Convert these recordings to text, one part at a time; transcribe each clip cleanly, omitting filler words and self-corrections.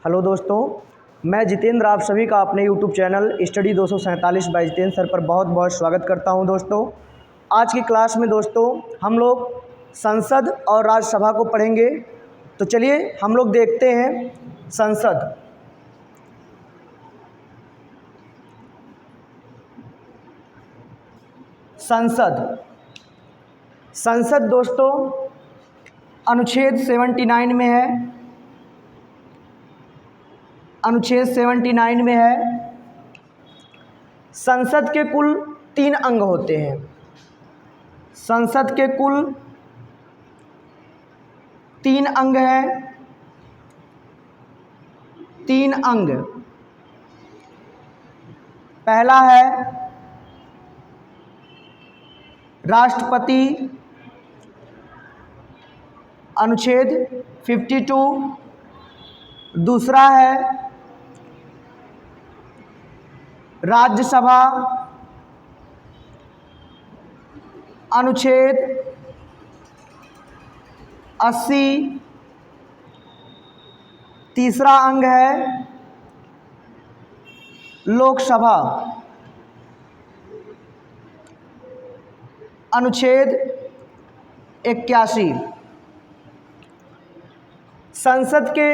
Hello दोस्तों, मैं जितेंद्र आप सभी का अपने YouTube channel study 247 by Jitendra sir पर बहुत बहुत स्वागत करता हूं। दोस्तों आज की क्लास में दोस्तों हम लोग संसद और राज्यसभा को पढ़ेंगे। तो चलिए हम लोग देखते हैं संसद। संसद दोस्तों अनुच्छेद 79 में है। अनुच्छेद 79 में है। संसद के कुल 3 अंग होते हैं। संसद के कुल 3 अंग हैं। 3 अंग। पहला है राष्ट्रपति, अनुच्छेद 52। दूसरा है राज्यसभा, अनुच्छेद 80। तीसरा अंग है लोकसभा, अनुच्छेद 81। संसद के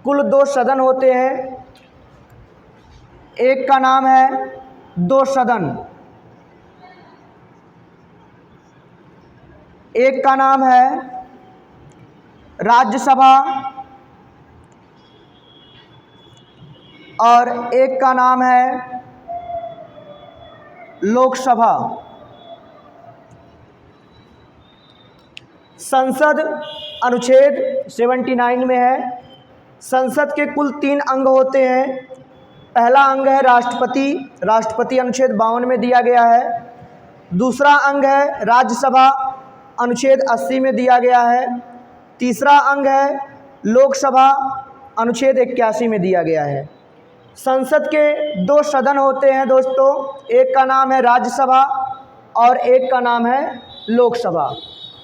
कुल 2 सदन होते हैं। एक का नाम है 2 सदन, एक का नाम है राज्यसभा और एक का नाम है लोकसभा। संसद अनुच्छेद 79 में है। संसद के कुल 3 अंग होते हैं। पहला अंग है राष्ट्रपति, राष्ट्रपति अनुच्छेद 52 में दिया गया है। दूसरा अंग है राज्यसभा, अनुच्छेद 80 में दिया गया है। तीसरा अंग है लोकसभा, अनुच्छेद 81 में दिया गया है। संसद के 2 सदन होते हैं दोस्तों, एक का नाम है राज्यसभा और एक का नाम है लोकसभा।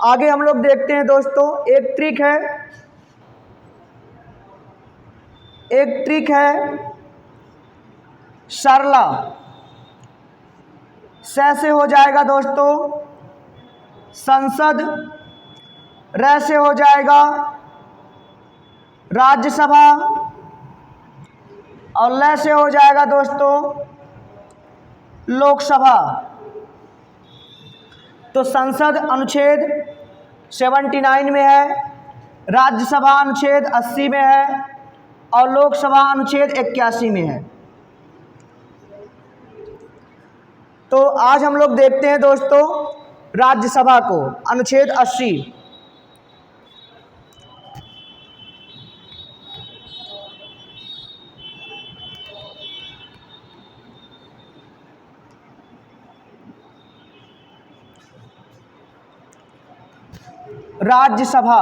आगे हम लोग देखते हैं दोस्तों, एक ट्रिक है सरला। से हो जाएगा दोस्तों संसद, र से हो जाएगा राज्यसभा और ल से हो जाएगा दोस्तों लोकसभा। तो संसद अनुच्छेद 79 में है, राज्यसभा अनुच्छेद 80 में है और लोकसभा अनुच्छेद 81 में है। तो आज हम लोग देखते हैं दोस्तों राज्यसभा को, अनुच्छेद 80। राज्यसभा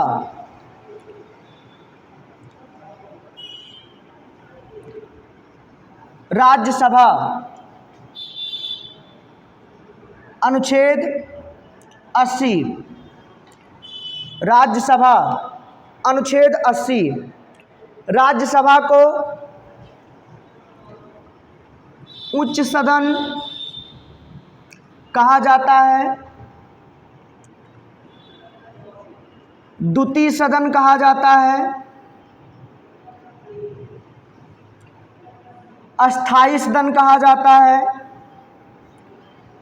राज्यसभा अनुच्छेद 80। राज्यसभा अनुच्छेद 80। राज्यसभा को उच्च सदन कहा जाता है, द्वितीय सदन कहा जाता है, अस्थायी सदन कहा जाता है।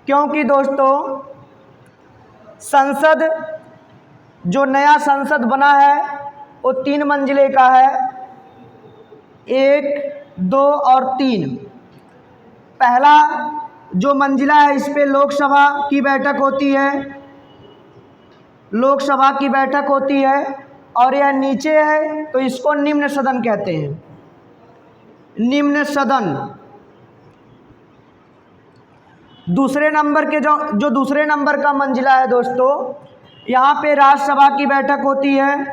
क्योंकि दोस्तों संसद जो नया संसद बना है वो 3 मंजिले का है, 1, 2 और 3। पहला जो मंजिला है इस पे लोकसभा की बैठक होती है, लोकसभा की बैठक होती है और यह नीचे है तो इसको निम्न सदन कहते हैं, निम्न सदन। दूसरे नंबर के जो दूसरे नंबर का मंजिला है दोस्तों, यहाँ पे राज्यसभा की बैठक होती है,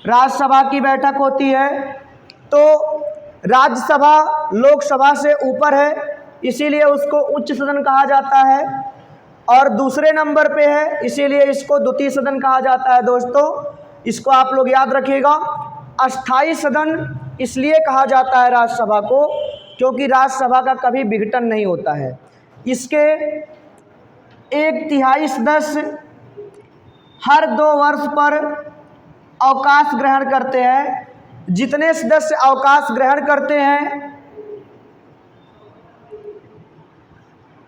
राज्यसभा की बैठक होती है। तो राज्यसभा लोकसभा से ऊपर है इसीलिए उसको उच्च सदन कहा जाता है और दूसरे नंबर पे है इसीलिए इसको द्वितीय सदन कहा जाता है। दोस्तों इसको आप लोग याद रखिएगा। अस्थाई सदन इसलिए कहा जाता है राज्यसभा को क्योंकि राज्यसभा का कभी विघटन नहीं होता है। इसके 1/3 सदस्य हर 2 वर्ष पर अवकाश ग्रहण करते हैं। जितने सदस्य अवकाश ग्रहण करते हैं,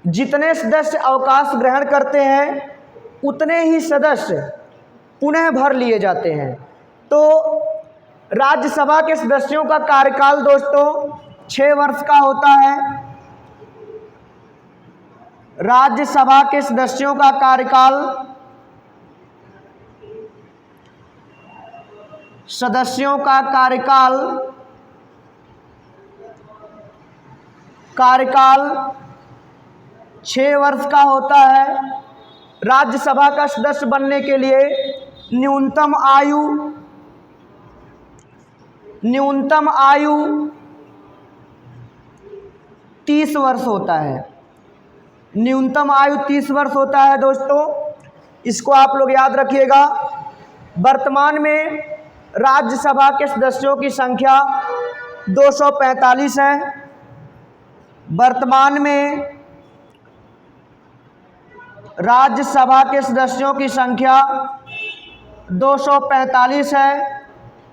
जितने सदस्य अवकाश ग्रहण करते हैं उतने ही सदस्य पुनः भर लिए जाते हैं। तो राज्यसभा के सदस्यों का कार्यकाल दोस्तों 6 वर्ष का होता है। राज्यसभा के सदस्यों का कार्यकाल कार्यकाल 6 वर्ष का होता है। राज्यसभा का सदस्य बनने के लिए न्यूनतम आयु 30 वर्ष होता है। न्यूनतम आयु 30 वर्ष होता है दोस्तों, इसको आप लोग याद रखिएगा। वर्तमान में राज्यसभा के सदस्यों की संख्या 245 है। वर्तमान में राज्यसभा के सदस्यों की संख्या 245 है।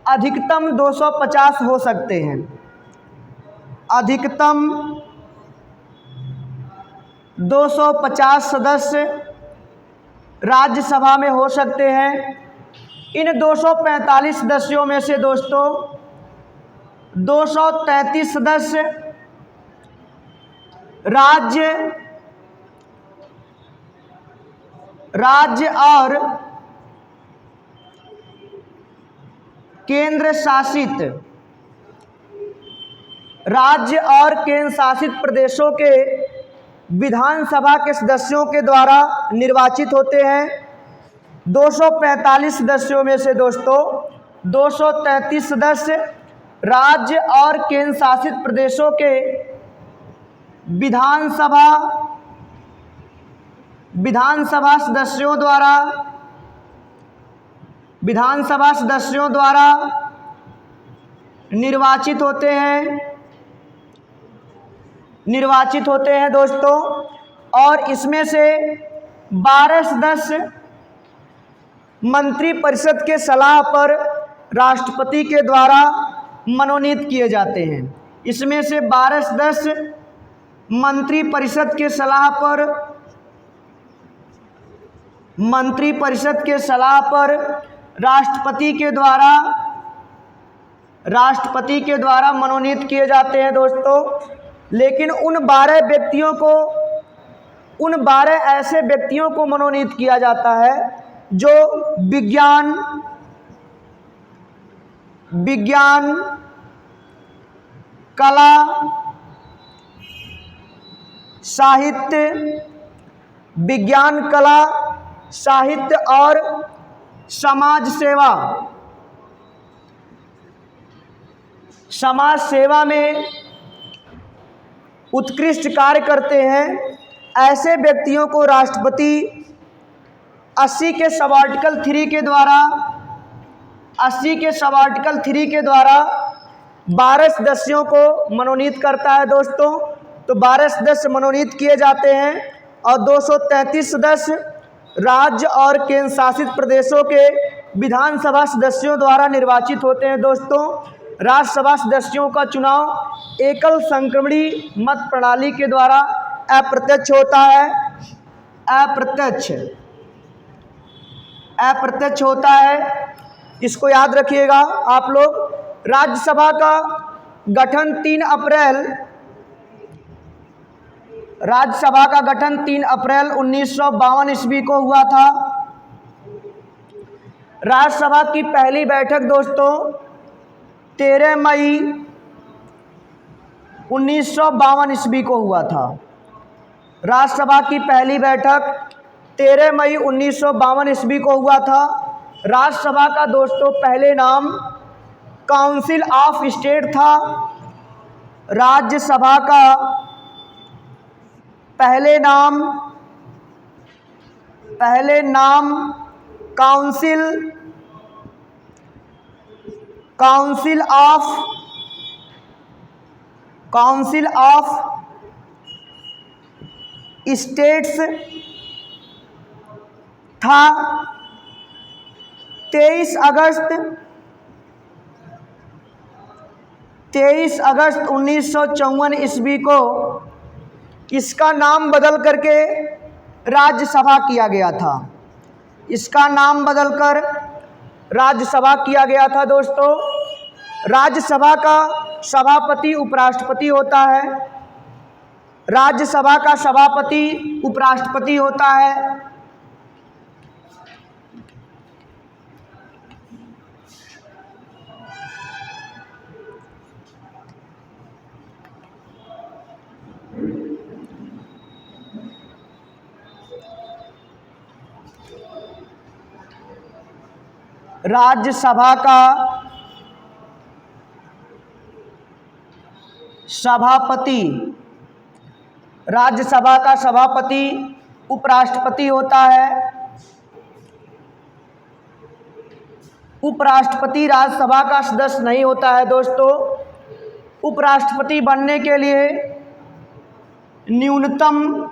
अधिकतम 250 हो सकते हैं। अधिकतम 250 सदस्य राज्यसभा में हो सकते हैं। इन 245 सदस्यों में से दोस्तों 233 सदस्य राज्य और केंद्र शासित प्रदेशों के विधानसभा के सदस्यों के द्वारा निर्वाचित होते हैं। 245 सदस्यों में से दोस्तों 233 सदस्य राज्य और केंद्र शासित प्रदेशों के विधानसभा सदस्यों द्वारा निर्वाचित होते हैं दोस्तों। और इसमें से 12 सदस्य मंत्रिपरिषद के सलाह पर राष्ट्रपति के द्वारा मनोनीत किए जाते हैं। इसमें से 12 सदस्य मंत्रिपरिषद के सलाह पर राष्ट्रपति के द्वारा मनोनीत किए जाते हैं दोस्तों। लेकिन उन 12 ऐसे व्यक्तियों को मनोनीत किया जाता है जो विज्ञान, कला, साहित्य और समाज सेवा में उत्कृष्ट कार्य करते हैं। ऐसे व्यक्तियों को राष्ट्रपति 80 के सब आर्टिकल 3 के द्वारा 12 सदस्यों को मनोनीत करता है दोस्तों। तो 12 सदस्य मनोनीत किए जाते हैं और 233 सदस्य राज्य और केंद्र शासित प्रदेशों के विधानसभा सदस्यों द्वारा निर्वाचित होते हैं दोस्तों। राज्यसभा सदस्यों का चुनाव एकल संक्रमणी मत प्रणाली के द्वारा अप्रत्यक्ष होता है। अप्रत्यक्ष होता है, इसको याद रखिएगा आप लोग। राज्यसभा का गठन 3 अप्रैल 1952 ईस्वी को हुआ था। राज्यसभा की पहली बैठक दोस्तों 13 मई 1952 ईस्वी को हुआ था। राज्यसभा की पहली बैठक 13 मई 1952 ईस्वी को हुआ था। राज्यसभा का दोस्तों पहले नाम काउंसिल ऑफ स्टेट था। राज्यसभा का पहले नाम काउंसिल ऑफ स्टेट्स था 23 अगस्त 1954 ईस्वी को इसका नाम बदल करके राज्यसभा किया गया था। इसका नाम बदलकर राज्यसभा किया गया था दोस्तों। राज्यसभा का सभापति उपराष्ट्रपति होता है। राज्यसभा का सभापति उपराष्ट्रपति होता है। राज्यसभा का सभापति उपराष्ट्रपति होता है। उपराष्ट्रपति राज्यसभा का सदस्य नहीं होता है दोस्तों। उपराष्ट्रपति बनने के लिए न्यूनतम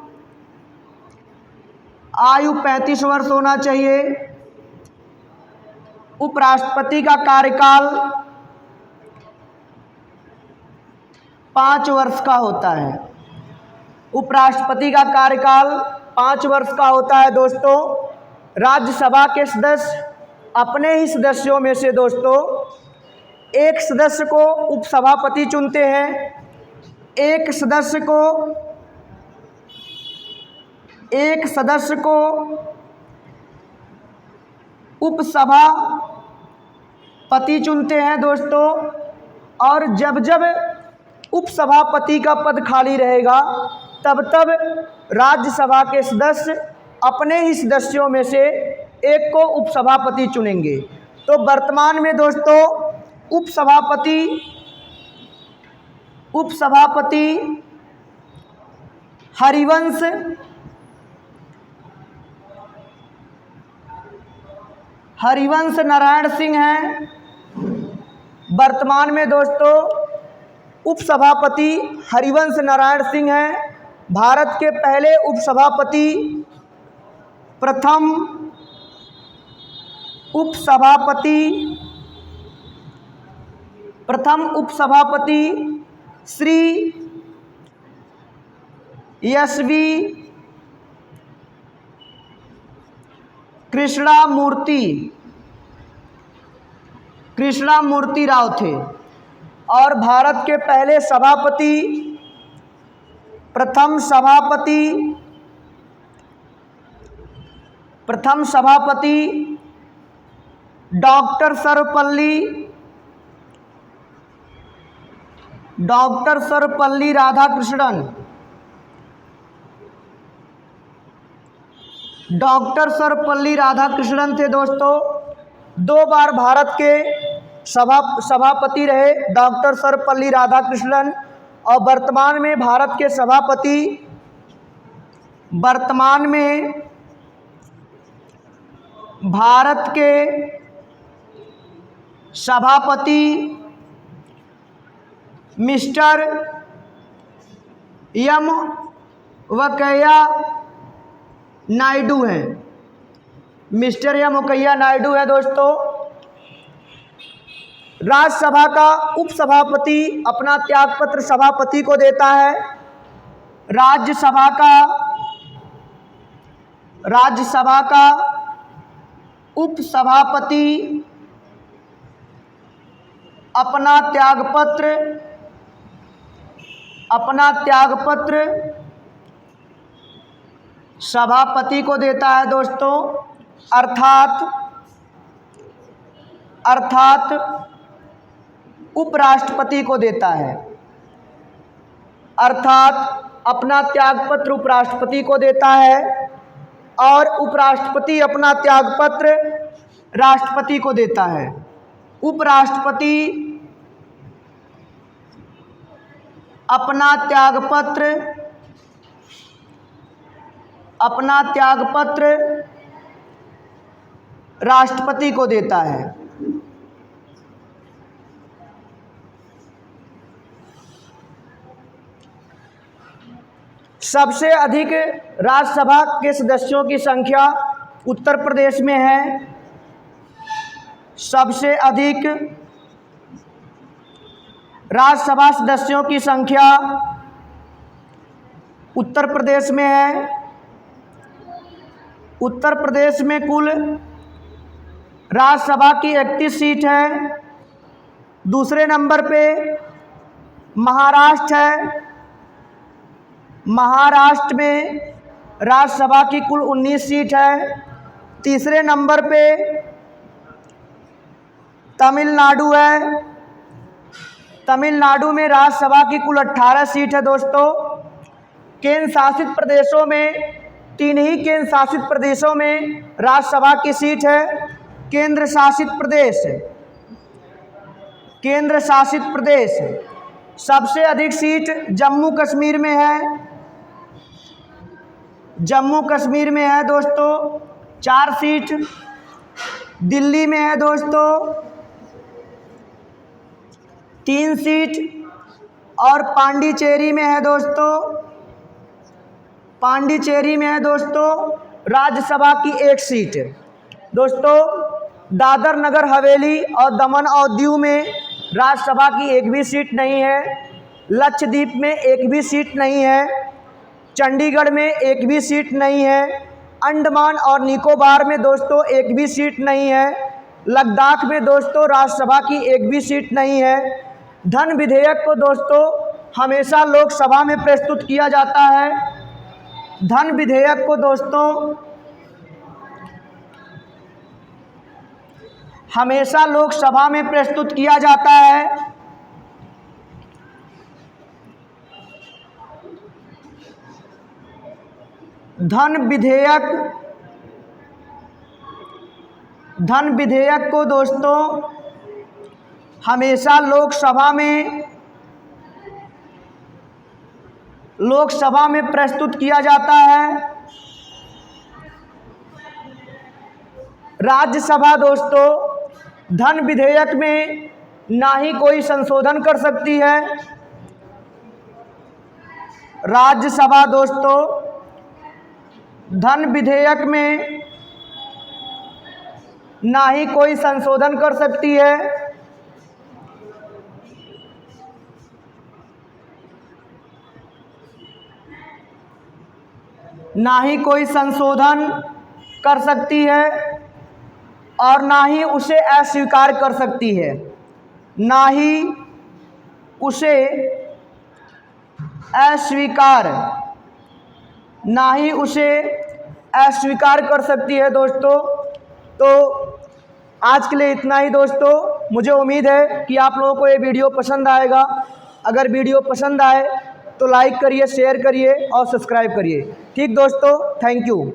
आयु 35 वर्ष होना चाहिए। उपराष्ट्रपति का कार्यकाल 5 वर्ष का होता है। उपराष्ट्रपति का कार्यकाल 5 वर्ष का होता है दोस्तों। राज्यसभा के सदस्य अपने ही सदस्यों में से दोस्तों एक सदस्य को उपसभापति चुनते हैं, एक सदस्य को उपसभापति चुनते हैं दोस्तों। और जब उपसभापति का पद खाली रहेगा तब राज्यसभा के सदस्य अपने ही सदस्यों में से एक को उपसभापति चुनेंगे। तो वर्तमान में दोस्तों उपसभापति हरिवंश नारायण सिंह हैं। वर्तमान में दोस्तों उपसभापति हरिवंश नारायण सिंह हैं। भारत के पहले उपसभापति प्रथम उपसभापति श्री एस.वी. कृष्णमूर्ति राव थे। और भारत के पहले प्रथम सभापति डॉक्टर सर्वपल्ली राधाकृष्णन। डॉक्टर सर्वपल्ली राधाकृष्णन थे दोस्तों। 2 बार भारत के सभापति रहे डॉक्टर सर्वपल्ली राधाकृष्णन। और वर्तमान में भारत के सभापति मिस्टर एम वेंकैया नायडू हैं। मिस्टर एम वेंकैया नायडू है दोस्तों। राज्यसभा का उपसभापति अपना त्यागपत्र सभापति को देता है। राज्यसभा का उपसभापति अपना त्यागपत्र सभापति को देता है दोस्तों। अर्थात उपराष्ट्रपति को देता है। अर्थात अपना त्यागपत्र उपराष्ट्रपति को देता है और उपराष्ट्रपति अपना त्यागपत्र राष्ट्रपति को देता है। उपराष्ट्रपति अपना त्यागपत्र राष्ट्रपति को देता है। सबसे अधिक राज्यसभा के सदस्यों की संख्या उत्तर प्रदेश में है। सबसे अधिक राज्यसभा सदस्यों की संख्या उत्तर प्रदेश में है। उत्तर प्रदेश में कुल राज्यसभा की 31 सीट है। दूसरे नंबर पे महाराष्ट्र है। महाराष्ट्र में राज्यसभा की कुल 19 सीट है। तीसरे नंबर पे तमिलनाडु है। तमिलनाडु में राज्यसभा की कुल 18 सीट है दोस्तों। केंद्र शासित प्रदेशों में 3 ही केंद्र शासित प्रदेशों में राज्यसभा की सीट है। केंद्र शासित प्रदेश, केंद्र शासित प्रदेश सबसे अधिक सीट जम्मू कश्मीर में है। जम्मू कश्मीर में है दोस्तों 4 सीट। दिल्ली में है दोस्तों 3 सीट और पांडिचेरी में है दोस्तों, पांडिचेरी में है दोस्तों राज्यसभा की 1 सीट। दोस्तों दादर नगर हवेली और दमन और दीव में राज्यसभा की 1 भी सीट नहीं है। लक्षद्वीप में 1 भी सीट नहीं है। चंडीगढ़ में 1 भी सीट नहीं है। अंडमान और निकोबार में दोस्तों 1 भी सीट नहीं है। लद्दाख में दोस्तों राज्यसभा की 1 भी सीट नहीं है। धन विधेयक को दोस्तों हमेशा लोकसभा में प्रस्तुत किया जाता है। धन विधेयक को दोस्तों हमेशा लोकसभा में प्रस्तुत किया जाता है। धन विधेयक को दोस्तों हमेशा लोकसभा में प्रस्तुत किया जाता है। राज्यसभा दोस्तों धन विधेयक में ना ही कोई संशोधन कर सकती है। राज्यसभा दोस्तों धन विधेयक में ना ही कोई संशोधन कर सकती है। ना ही कोई संशोधन कर सकती है और ना ही उसे अस्वीकार कर सकती है। ना ही उसे अस्वीकार कर सकती है दोस्तों। तो आज के लिए इतना ही दोस्तों। मुझे उम्मीद है कि आप लोगों को ये वीडियो पसंद आएगा। अगर वीडियो पसंद आए तो लाइक करिए, शेयर करिए और सब्सक्राइब करिए। ठीक दोस्तों, थैंक यू।